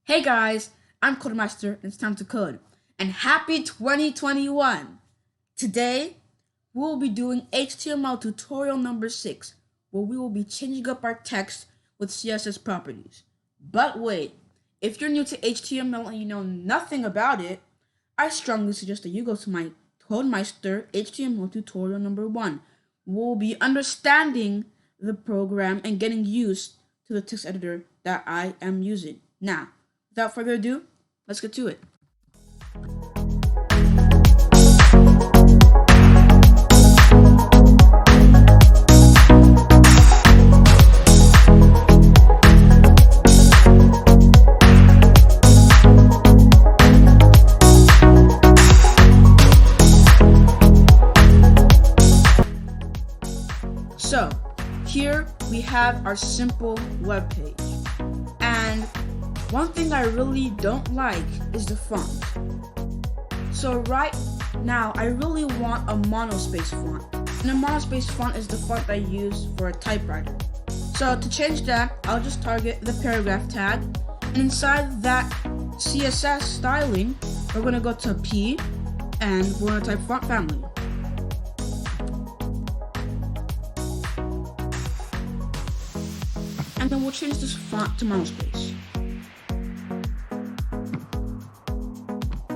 Hey guys, I'm codeMyster and it's time to code. And happy 2021! Today, we will be doing HTML tutorial number 6, where we will be changing up our text with CSS properties. But wait, if you're new to HTML and you know nothing about it, I strongly suggest that you go to my codeMyster HTML tutorial number 1. We'll be understanding the program and getting used to the text editor that I am using. Now, without further ado, let's get to it. So, here we have our simple web page. And one thing I really don't like is the font. So right now, I really want a monospace font. And a monospace font is the font I use for a typewriter. So to change that, I'll just target the paragraph tag. And inside that CSS styling, we're going to go to P and we're going to type font family. And then we'll change this font to monospace.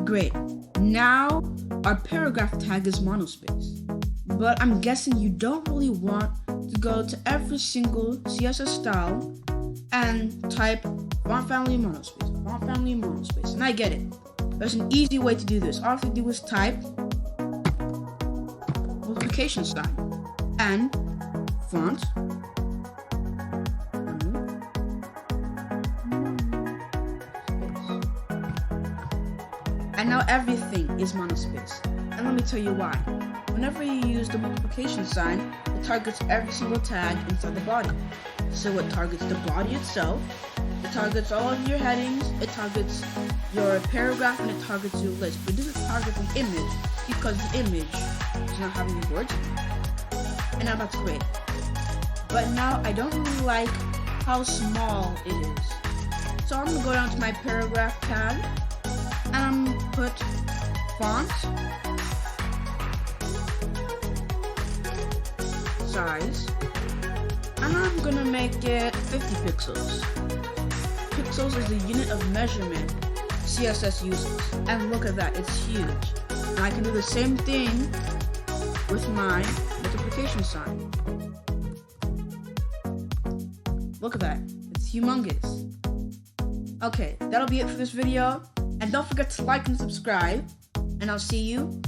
Great. Now our paragraph tag is monospace. But I'm guessing you don't really want to go to every single CSS style and type font family monospace, font family monospace. And I get it. There's an easy way to do this. All you have to do is type multiplication sign and font. And now everything is monospace. And let me tell you why. Whenever you use the multiplication sign, it targets every single tag inside the body. So it targets the body itself, it targets all of your headings, it targets your paragraph, and it targets your list. But it doesn't target the image because the image does not have any words in it. And now that's great. But now I don't really like how small it is. So I'm going to go down to my paragraph tag, and I'm going to put font size, and I'm going to make it 50 pixels. Pixels is the unit of measurement CSS uses, and look at that, it's huge. And I can do the same thing with my multiplication sign. Look at that, it's humongous. Okay, that'll be it for this video. And don't forget to like and subscribe. And I'll see you